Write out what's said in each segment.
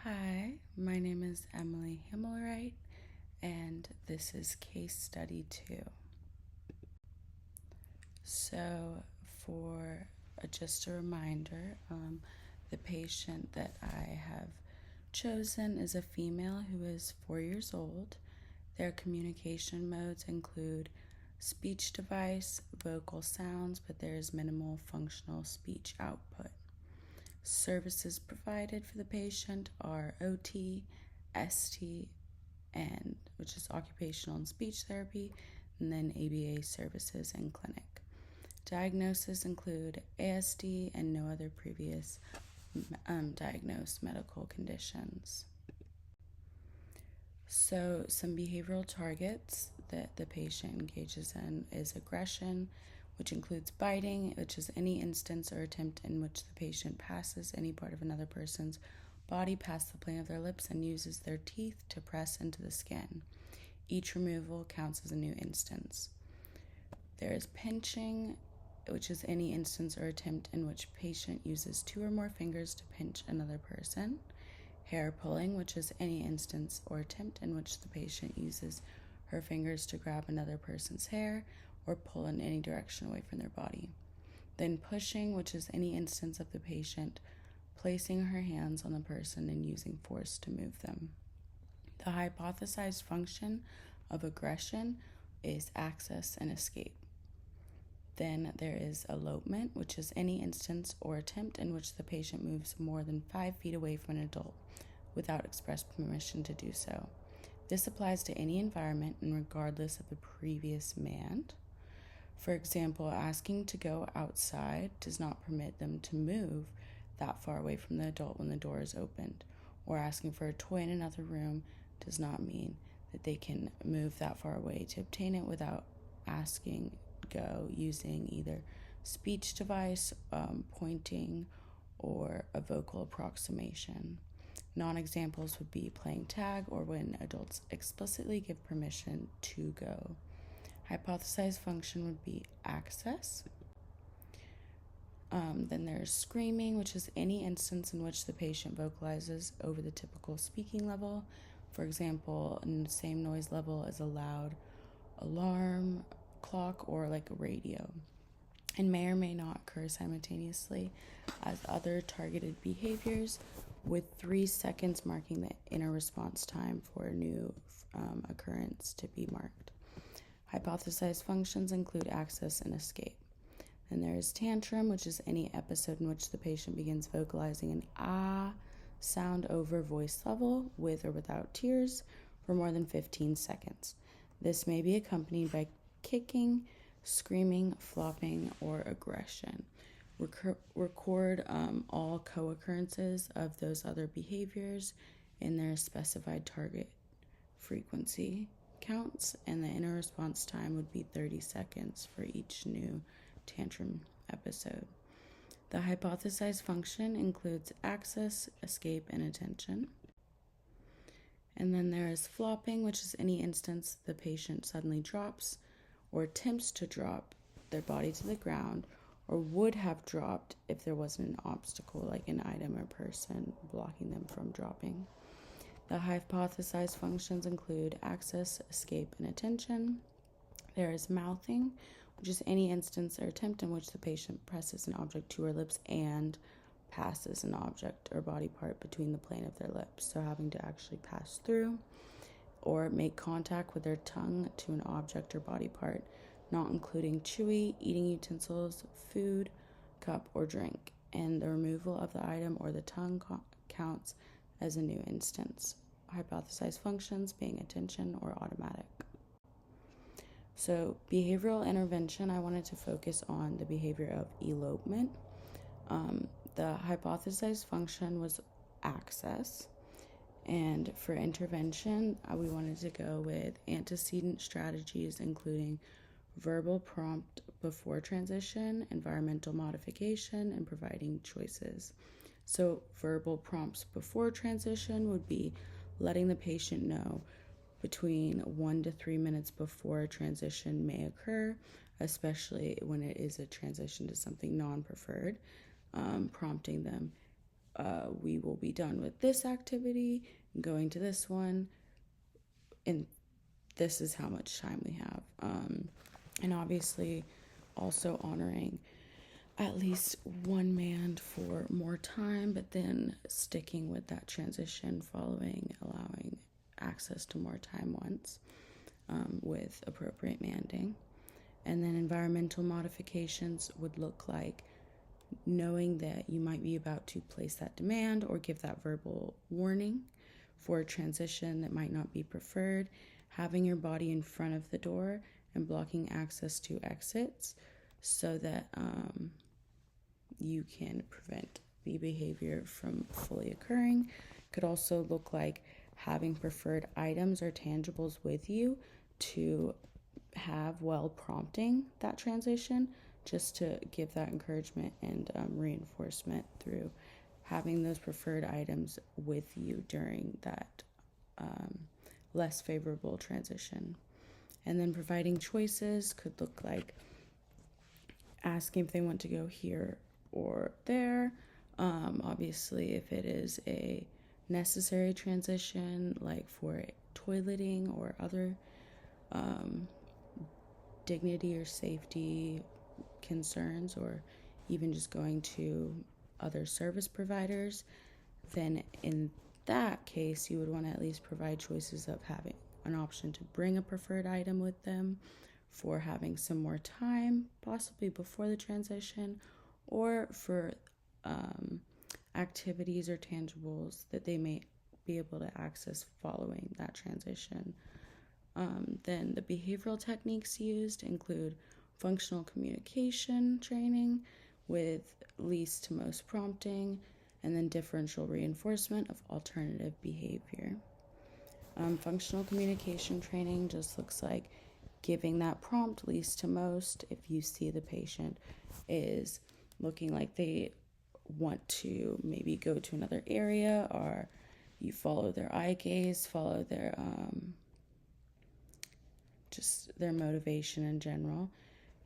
Hi, my name is Emily Himmelwright, and this is Case Study 2. So, for just a reminder, the patient that I have chosen is a female who is 4 years old. Their communication modes include speech device, vocal sounds, but there is minimal functional speech output. Services provided for the patient are OT, ST, and which is occupational and speech therapy, and then ABA services and clinic. Diagnoses include ASD and no other previous diagnosed medical conditions. So some behavioral targets that the patient engages in is aggression, which includes biting, which is any instance or attempt in which the patient passes any part of another person's body past the plane of their lips and uses their teeth to press into the skin. Each removal counts as a new instance. There is pinching, which is any instance or attempt in which patient uses 2 or more fingers to pinch another person. Hair pulling, which is any instance or attempt in which the patient uses her fingers to grab another person's hair or pull in any direction away from their body. Then pushing, which is any instance of the patient placing her hands on the person and using force to move them. The hypothesized function of aggression is access and escape. Then there is elopement, which is any instance or attempt in which the patient moves more than 5 feet away from an adult without express permission to do so. This applies to any environment and regardless of the previous command. For example, asking to go outside does not permit them to move that far away from the adult when the door is opened, or asking for a toy in another room does not mean that they can move that far away to obtain it without asking go using either speech device, pointing, or a vocal approximation. Non-examples would be playing tag or when adults explicitly give permission to go. Hypothesized function would be access. Then there's screaming, which is any instance in which the patient vocalizes over the typical speaking level. For example, in the same noise level as a loud alarm clock or like a radio, and may or may not occur simultaneously as other targeted behaviors, with 3 seconds marking the inner response time for a new occurrence to be marked. Hypothesized functions include access and escape. Then there is tantrum, which is any episode in which the patient begins vocalizing an ah sound over voice level with or without tears for more than 15 seconds. This may be accompanied by kicking, screaming, flopping, or aggression. Record all co-occurrences of those other behaviors in their specified target frequency counts, and the inner response time would be 30 seconds for each new tantrum episode. The hypothesized function includes access, escape, and attention. And then there is flopping, which is any instance the patient suddenly drops or attempts to drop their body to the ground, or would have dropped if there wasn't an obstacle like an item or person blocking them from dropping. The hypothesized functions include access, escape, and attention. There is mouthing, which is any instance or attempt in which the patient presses an object to her lips and passes an object or body part between the plane of their lips, so having to actually pass through, or make contact with their tongue to an object or body part, not including chewy, eating utensils, food, cup, or drink, and the removal of the item or the tongue counts as a new instance. Hypothesized functions being attention or automatic. So behavioral intervention, I wanted to focus on the behavior of elopement. The hypothesized function was access. And for intervention, we wanted to go with antecedent strategies, including verbal prompt before transition, environmental modification, and providing choices. So verbal prompts before transition would be letting the patient know between 1 to 3 minutes before a transition may occur, especially when it is a transition to something non-preferred, prompting them, we will be done with this activity and going to this one, and this is how much time we have. And obviously also honoring at least one man for more time, but then sticking with that transition following, allowing access to more time once, with appropriate manding. And then environmental modifications would look like knowing that you might be about to place that demand or give that verbal warning for a transition that might not be preferred, having your body in front of the door and blocking access to exits so that you can prevent the behavior from fully occurring. Could also look like having preferred items or tangibles with you to have while prompting that transition, just to give that encouragement and reinforcement through having those preferred items with you during that less favorable transition. And then providing choices could look like asking if they want to go here or there. Obviously, if it is a necessary transition, like for toileting or other dignity or safety concerns, or even just going to other service providers, then in that case, you would want to at least provide choices of having an option to bring a preferred item with them for having some more time, possibly before the transition, or for activities or tangibles that they may be able to access following that transition. Then the behavioral techniques used include functional communication training with least to most prompting, and then differential reinforcement of alternative behavior. Functional communication training just looks like giving that prompt least to most if you see the patient is looking like they want to maybe go to another area, or you follow their eye gaze, follow their just their motivation in general.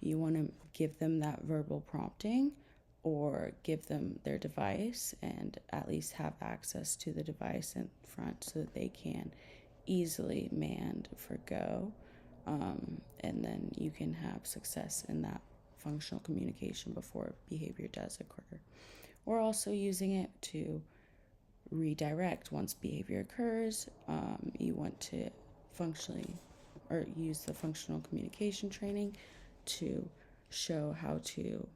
You want to give them that verbal prompting or give them their device and at least have access to the device in front so that they can easily mand for go. And then you can have success in that functional communication before behavior does occur. Or also using it to redirect once behavior occurs. You want to functionally or use the functional communication training to show how to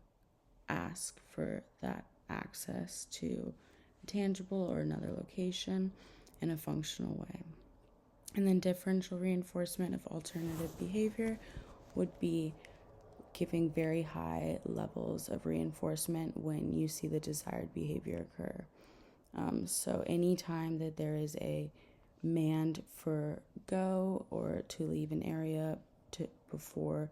ask for that access to a tangible or another location in a functional way. And then differential reinforcement of alternative behavior would be giving very high levels of reinforcement when you see the desired behavior occur. So anytime that there is a mand for go or to leave an area before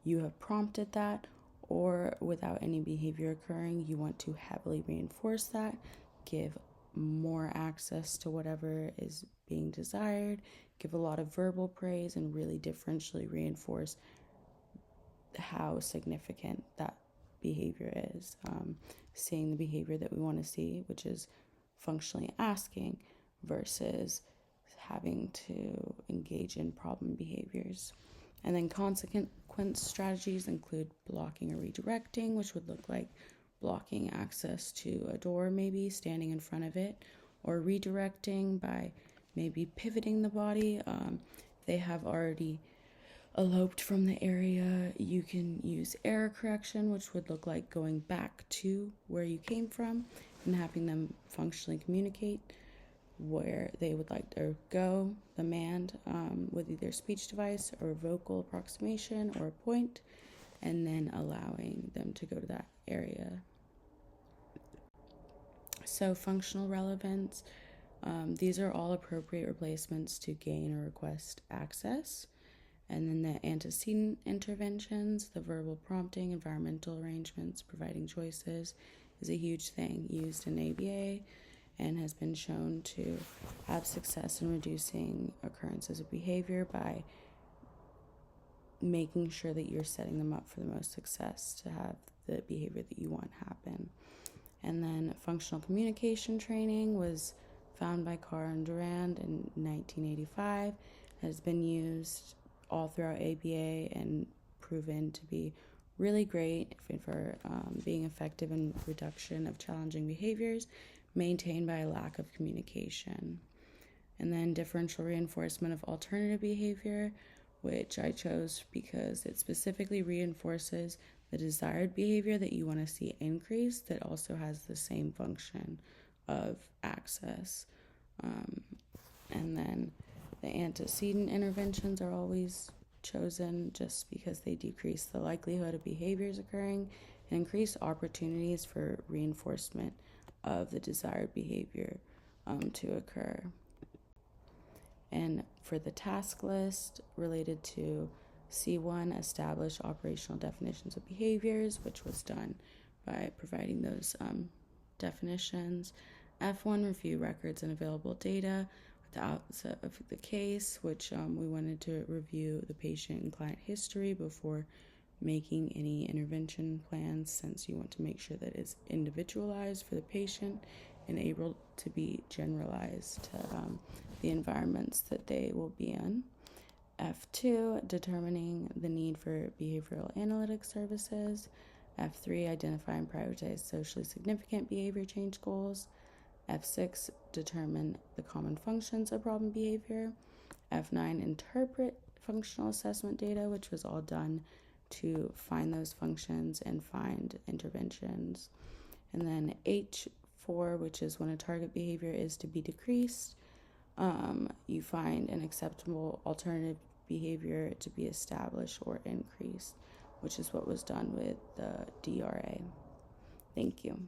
you have prompted that, or without any behavior occurring, you want to heavily reinforce that, give more access to whatever is being desired, give a lot of verbal praise, and really differentially reinforce how significant that behavior is. Seeing the behavior that we want to see, which is functionally asking versus having to engage in problem behaviors. And then consequence strategies include blocking or redirecting, which would look like blocking access to a door, maybe standing in front of it, or redirecting by maybe pivoting the body. They have already eloped from the area. You can use error correction, which would look like going back to where you came from and having them functionally communicate where they would like to go, the mand, with either speech device or vocal approximation or a point, and then allowing them to go to that area. So functional relevance, these are all appropriate replacements to gain or request access. And then the antecedent interventions, the verbal prompting, environmental arrangements, providing choices is a huge thing used in ABA and has been shown to have success in reducing occurrences of behavior by making sure that you're setting them up for the most success to have the behavior that you want happen. And then functional communication training was found by Carr and Durand in 1985, has been used all throughout ABA and proven to be really great for being effective in reduction of challenging behaviors maintained by a lack of communication. And then differential reinforcement of alternative behavior, which I chose because it specifically reinforces the desired behavior that you want to see increase that also has the same function of access. And then the antecedent interventions are always chosen just because they decrease the likelihood of behaviors occurring and increase opportunities for reinforcement of the desired behavior to occur. And for the task list related to C1, establish operational definitions of behaviors, which was done by providing those definitions. F1, review records and available data at the outset of the case, which we wanted to review the patient and client history before making any intervention plans, since you want to make sure that it's individualized for the patient and able to be generalized to the environments that they will be in. F2, determining the need for behavioral analytics services. F3, identify and prioritize socially significant behavior change goals. F6, determine the common functions of problem behavior. F9, interpret functional assessment data, which was all done to find those functions and find interventions. And then H4, which is when a target behavior is to be decreased, you find an acceptable alternative behavior to be established or increased, which is what was done with the DRA. Thank you.